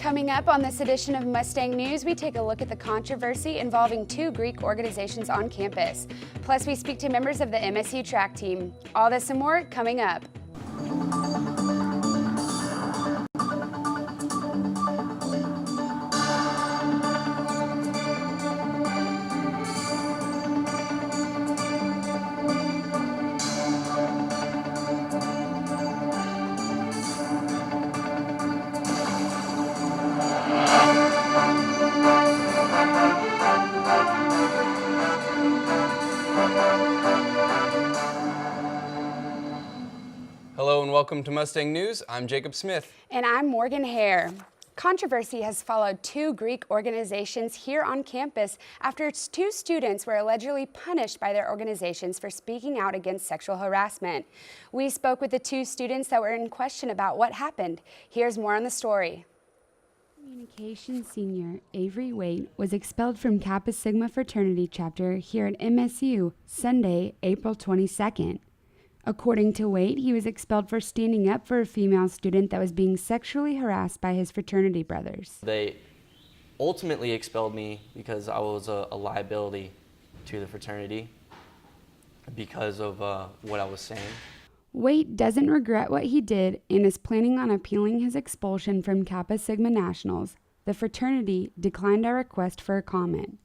Coming up on this edition of Mustang News, we take a look at the controversy involving two Greek organizations on campus. Plus, we speak to members of the MSU track team. All this and more coming up. Hello and welcome to Mustang News. I'm Jacob Smith. And I'm Morgan Hare. Controversy has followed two Greek organizations here on campus after two students were allegedly punished by their organizations for speaking out against sexual harassment. We spoke with the two students that were in question about what happened. Here's more on the story. Communications senior Avery Waite was expelled from Kappa Sigma fraternity chapter here at MSU Sunday, April 22nd. According to Waite, he was expelled for standing up for a female student that was being sexually harassed by his fraternity brothers. They ultimately expelled me because I was a liability to the fraternity because of what I was saying. Waite doesn't regret what he did and is planning on appealing his expulsion from Kappa Sigma Nationals. The fraternity declined our request for a comment.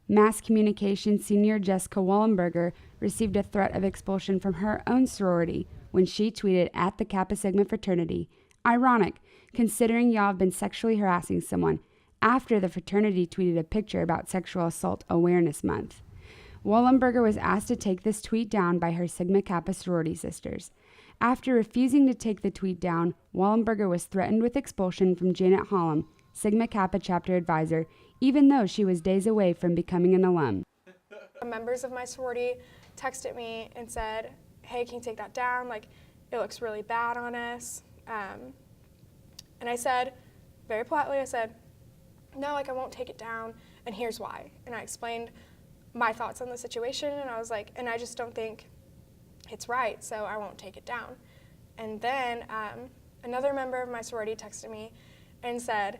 Mass Communications senior Jessica Wallenberger received a threat of expulsion from her own sorority when she tweeted at the Kappa Sigma fraternity, "Ironic, considering y'all have been sexually harassing someone," after the fraternity tweeted a picture about Sexual Assault Awareness Month. Wallenberger was asked to take this tweet down by her Sigma Kappa sorority sisters. After refusing to take the tweet down, Wallenberger was threatened with expulsion from Janet Hollum, Sigma Kappa chapter advisor, even though she was days away from becoming an alum. Members of my sorority texted me and said, "Hey, can you take that down? Like, it looks really bad on us." And I said, very politely, I said, "No, like, I won't take it down, and here's why." And I explained my thoughts on the situation, and I was like, and I just don't think it's right, so I won't take it down. And then another member of my sorority texted me and said,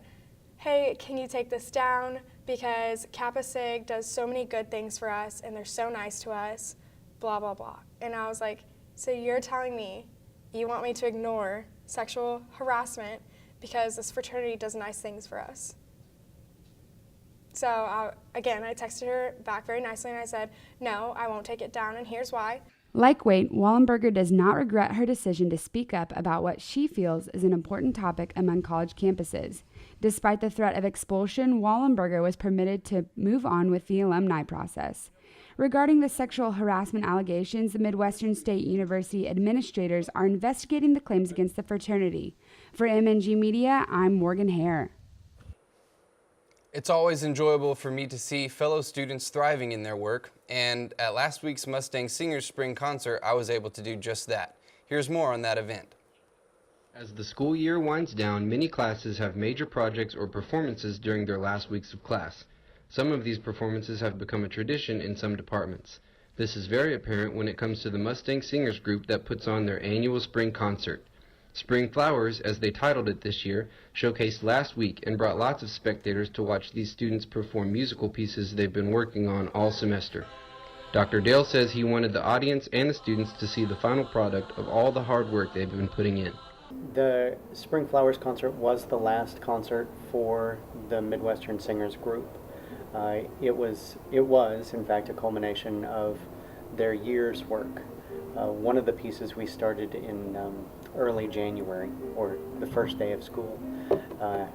"Hey, can you take this down? Because Kappa Sig does so many good things for us, and they're so nice to us, blah, blah, blah." And I was like, so you're telling me you want me to ignore sexual harassment because this fraternity does nice things for us? So again, I texted her back very nicely, and I said, "No, I won't take it down, and here's why." Like Waite, Wallenberger does not regret her decision to speak up about what she feels is an important topic among college campuses. Despite the threat of expulsion, Wallenberger was permitted to move on with the alumni process. Regarding the sexual harassment allegations, the Midwestern State University administrators are investigating the claims against the fraternity. For MNG Media, I'm Morgan Hare. It's always enjoyable for me to see fellow students thriving in their work, and at last week's Mustang Singers Spring Concert, I was able to do just that. Here's more on that event. As the school year winds down, many classes have major projects or performances during their last weeks of class. Some of these performances have become a tradition in some departments. This is very apparent when it comes to the Mustang Singers group that puts on their annual spring concert. Spring Flowers, as they titled it this year, showcased last week and brought lots of spectators to watch these students perform musical pieces they've been working on all semester. Dr. Dale says he wanted the audience and the students to see the final product of all the hard work they've been putting in. The Spring Flowers concert was the last concert for the Midwestern Singers group. It was, in fact, a culmination of their year's work. One of the pieces we started in early January, or the first day of school,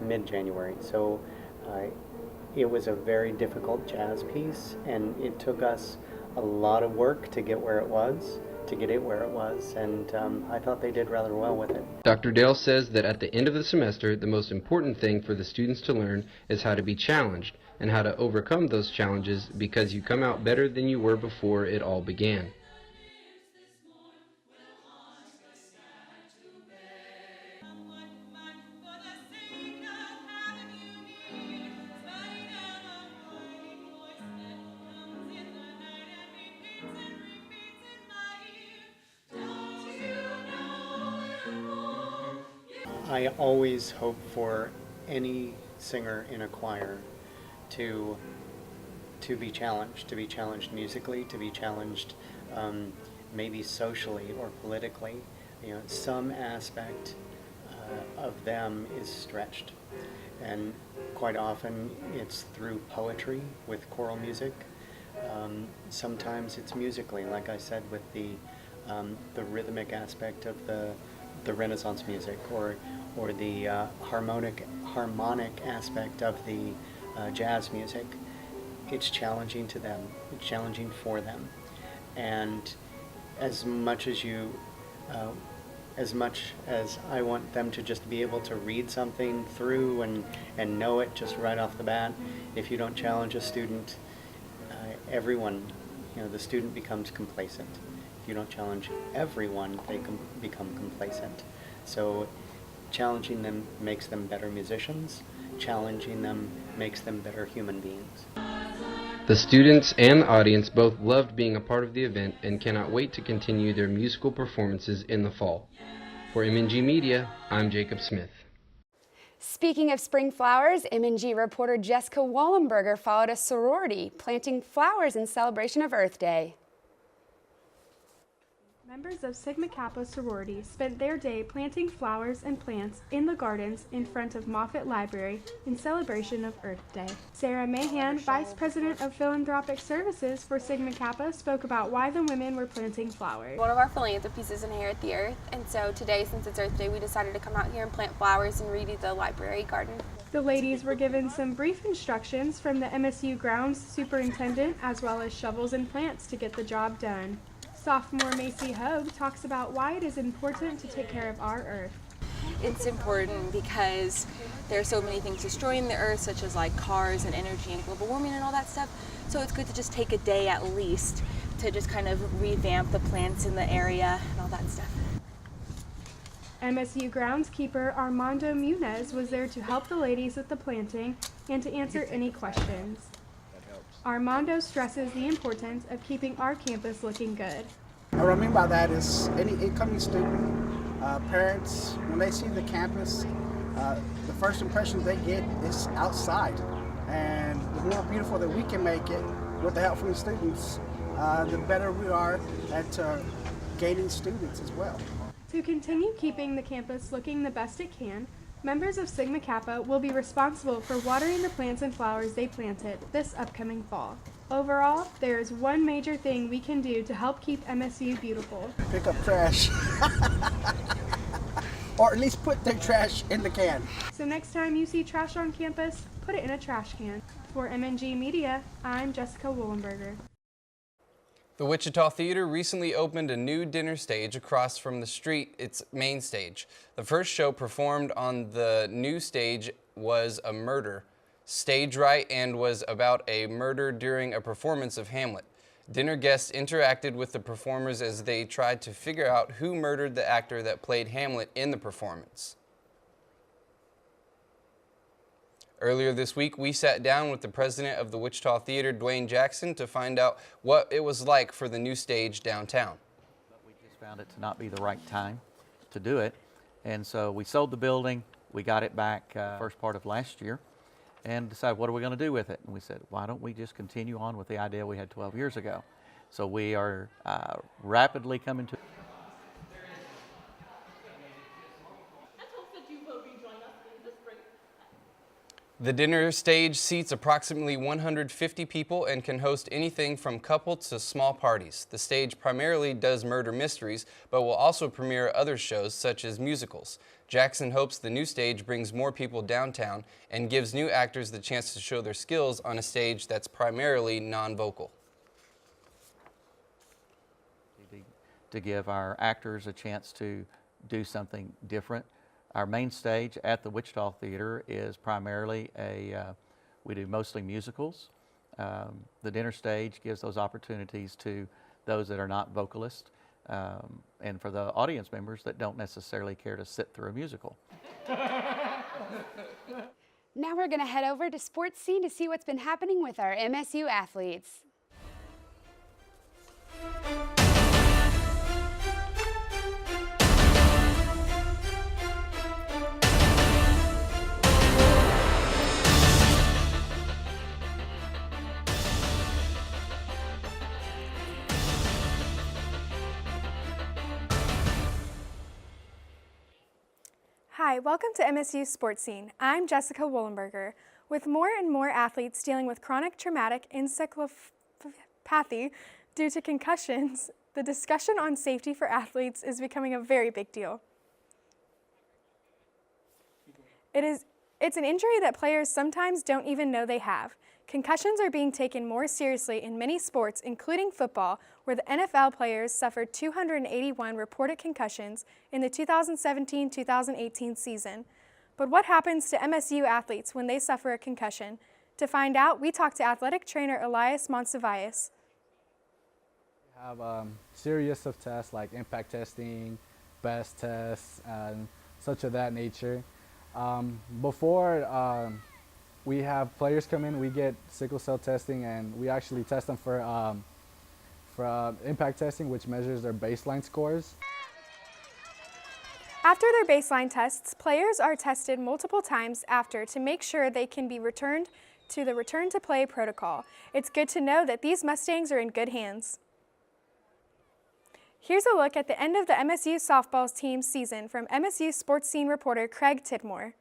mid-January. So it was a very difficult jazz piece, and it took us a lot of work to get where it was, and I thought they did rather well with it. Dr. Dale says that at the end of the semester, the most important thing for the students to learn is how to be challenged and how to overcome those challenges, because you come out better than you were before it all began. I always hope for any singer in a choir to be challenged musically, to be challenged maybe socially or politically. You know, some aspect of them is stretched, and quite often it's through poetry with choral music. Sometimes it's musically, like I said, with the rhythmic aspect of the Renaissance music, or the harmonic aspect of the jazz music. It's challenging to them. It's challenging for them, and as much as I want them to just be able to read something through and know it just right off the bat, if you don't challenge a student, everyone, the student becomes complacent. If you don't challenge everyone, they become complacent. So challenging them makes them better musicians. Challenging them makes them better human beings. The students and the audience both loved being a part of the event and cannot wait to continue their musical performances in the fall. For MNG Media, I'm Jacob Smith. Speaking of spring flowers, MNG reporter Jessica Wallenberger followed a sorority planting flowers in celebration of Earth Day. Members of Sigma Kappa sorority spent their day planting flowers and plants in the gardens in front of Moffett Library in celebration of Earth Day. Sarah Mahan, Vice President of Philanthropic Services for Sigma Kappa, spoke about why the women were planting flowers. One of our philanthropies is Inherit the Earth, and so today, since it's Earth Day, we decided to come out here and plant flowers and redo the library garden. The ladies were given some brief instructions from the MSU grounds superintendent, as well as shovels and plants to get the job done. Sophomore Macy Hogue talks about why it is important to take care of our Earth. It's important because there are so many things destroying the Earth, such as like cars and energy and global warming and all that stuff. So it's good to just take a day at least to just kind of revamp the plants in the area and all that stuff. MSU groundskeeper Armando Munez was there to help the ladies with the planting and to answer any questions. Armando stresses the importance of keeping our campus looking good. What I mean by that is any incoming student, parents, when they see the campus, the first impression they get is outside. And the more beautiful that we can make it with the help from the students, the better we are at gaining students as well. To continue keeping the campus looking the best it can, members of Sigma Kappa will be responsible for watering the plants and flowers they planted this upcoming fall. Overall, there is one major thing we can do to help keep MSU beautiful. Pick up trash. Or at least put their trash in the can. So next time you see trash on campus, put it in a trash can. For MNG Media, I'm Jessica Wollenberger. The Wichita Theater recently opened a new dinner stage across from the street, its main stage. The first show performed on the new stage was A Murder, staged right, and was about a murder during a performance of Hamlet. Dinner guests interacted with the performers as they tried to figure out who murdered the actor that played Hamlet in the performance. Earlier this week, we sat down with the president of the Wichita Theater, Dwayne Jackson, to find out what it was like for the new stage downtown. But we just found it to not be the right time to do it, and so we sold the building. We got it back first part of last year and decided, what are we going to do with it? And we said, why don't we just continue on with the idea we had 12 years ago? So we are rapidly coming to... The dinner stage seats approximately 150 people and can host anything from couple to small parties. The stage primarily does murder mysteries, but will also premiere other shows such as musicals. Jackson hopes the new stage brings more people downtown and gives new actors the chance to show their skills on a stage that's primarily non-vocal. To give our actors a chance to do something different. Our main stage at the Wichita Theater is primarily we do mostly musicals. The dinner stage gives those opportunities to those that are not vocalists and for the audience members that don't necessarily care to sit through a musical. Now we're going to head over to Sports Scene to see what's been happening with our MSU athletes. Hi, welcome to MSU Sports Scene. I'm Jessica Wollenberger. With more and more athletes dealing with chronic traumatic encephalopathy due to concussions, the discussion on safety for athletes is becoming a very big deal. It's an injury that players sometimes don't even know they have. Concussions are being taken more seriously in many sports, including football, where the NFL players suffered 281 reported concussions in the 2017-2018 season. But what happens to MSU athletes when they suffer a concussion? To find out, we talked to athletic trainer Elias Monsivais. We have series of tests like impact testing, best tests, and such of that nature. Before we have players come in, we get sickle cell testing, and we actually test them for impact testing, which measures their baseline scores. After their baseline tests, players are tested multiple times after to make sure they can be returned to the return to play protocol. It's good to know that these Mustangs are in good hands. Here's a look at the end of the MSU softball team season from MSU Sports Scene reporter Craig Tidmore.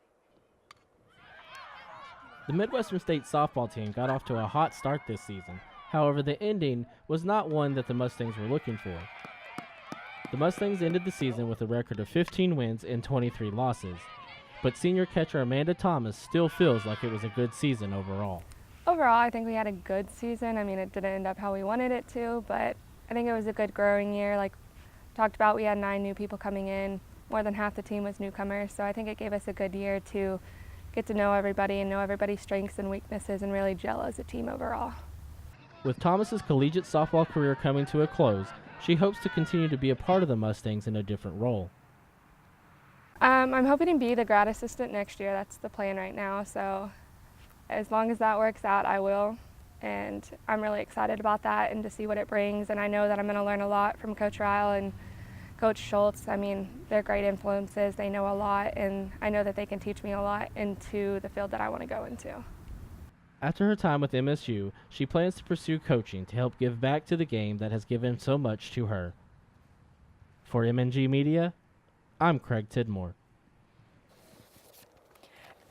The Midwestern State softball team got off to a hot start this season. However, the ending was not one that the Mustangs were looking for. The Mustangs ended the season with a record of 15 wins and 23 losses. But senior catcher Amanda Thomas still feels like it was a good season overall. Overall, I think we had a good season. I mean, it didn't end up how we wanted it to, but I think it was a good growing year. Like talked about, we had 9 new people coming in. More than half the team was newcomers, so I think it gave us a good year to get to know everybody and know everybody's strengths and weaknesses and really gel as a team overall. With Thomas's collegiate softball career coming to a close, she hopes to continue to be a part of the Mustangs in a different role. I'm hoping to be the grad assistant next year. That's the plan right now, so as long as that works out, I will. And I'm really excited about that and to see what it brings. And I know that I'm going to learn a lot from Coach Ryle and Coach Schultz. I mean, they're great influences. They know a lot, and I know that they can teach me a lot into the field that I want to go into. After her time with MSU, she plans to pursue coaching to help give back to the game that has given so much to her. For MNG Media, I'm Craig Tidmore.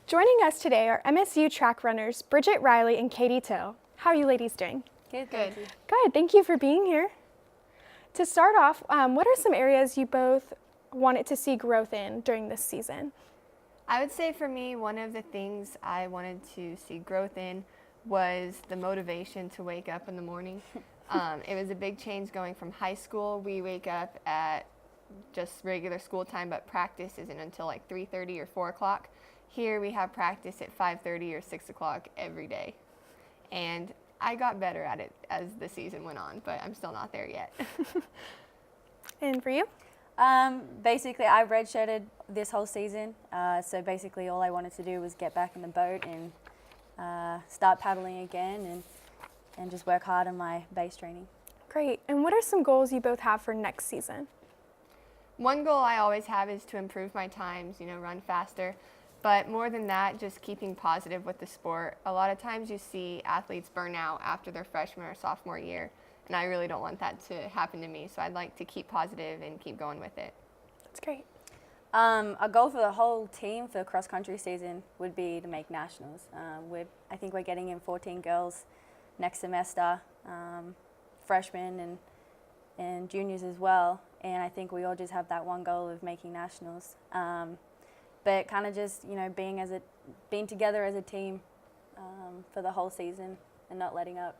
Joining us today are MSU track runners Bridget Riley and Katie Till. How are you ladies doing? Good. Good, thank you for being here. To start off, what are some areas you both wanted to see growth in during this season? I would say for me, one of the things I wanted to see growth in was the motivation to wake up in the morning. It was a big change going from high school. We wake up at just regular school time, but practice isn't until like 3:30 or 4 o'clock. Here we have practice at 5:30 or 6 o'clock every day. And I got better at it as the season went on, but I'm still not there yet. And for you? Basically, I redshirted this whole season, so basically all I wanted to do was get back in the boat and start paddling again and just work hard on my base training. Great. And what are some goals you both have for next season? One goal I always have is to improve my times, run faster. But more than that, just keeping positive with the sport. A lot of times you see athletes burn out after their freshman or sophomore year, and I really don't want that to happen to me, so I'd like to keep positive and keep going with it. That's great. A goal for the whole team for cross-country season would be to make nationals. I think we're getting in 14 girls next semester, freshmen and juniors as well, and I think we all just have that one goal of making nationals. But kind of just, being together as a team for the whole season and not letting up.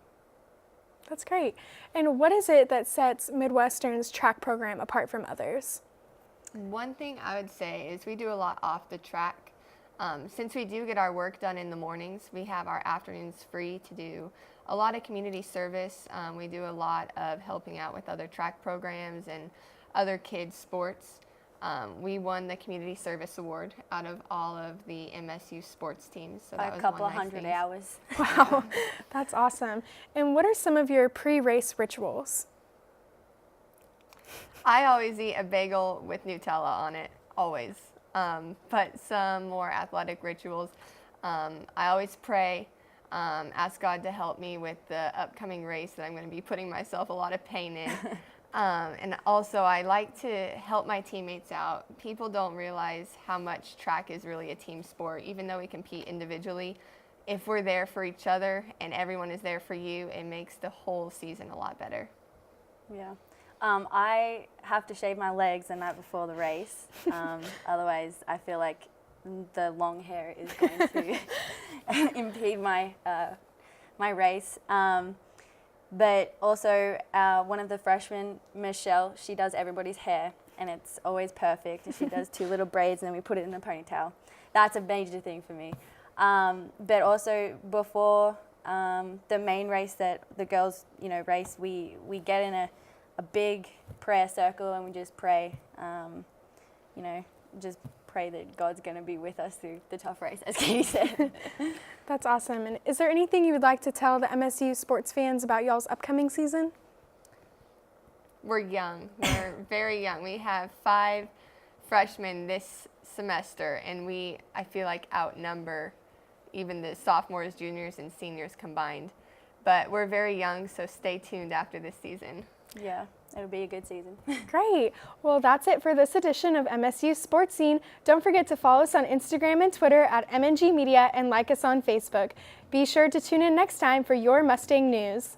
That's great. And what is it that sets Midwestern's track program apart from others? One thing I would say is we do a lot off the track. Since we do get our work done in the mornings, we have our afternoons free to do a lot of community service. We do a lot of helping out with other track programs and other kids' sports. We won the Community Service Award out of all of the MSU sports teams. So that was a couple one nice hundred thing. hours. Wow, that's awesome. And what are some of your pre-race rituals? I always eat a bagel with Nutella on it, always. But some more athletic rituals. I always pray, ask God to help me with the upcoming race that I'm going to be putting myself a lot of pain in. And also, I like to help my teammates out. People don't realize how much track is really a team sport. Even though we compete individually, if we're there for each other and everyone is there for you, it makes the whole season a lot better. Yeah. I have to shave my legs the night before the race. Otherwise, I feel like the long hair is going to impede my my race. But also, one of the freshmen, Michelle, she does everybody's hair, and it's always perfect. She does 2 little braids, and then we put it in a ponytail. That's a major thing for me. But also, before the main race that the girls, race, we get in a big prayer circle, and we just pray, just pray that God's going to be with us through the tough race, as Katie said. That's awesome. And is there anything you would like to tell the MSU sports fans about y'all's upcoming season? We're young. We're very young. We have 5 freshmen this semester, and I feel like, outnumber even the sophomores, juniors, and seniors combined. But we're very young, so stay tuned after this season. Yeah, it'll be a good season. Great. Well, that's it for this edition of MSU Sports Scene. Don't forget to follow us on Instagram and Twitter at MNG Media and like us on Facebook. Be sure to tune in next time for your Mustang news.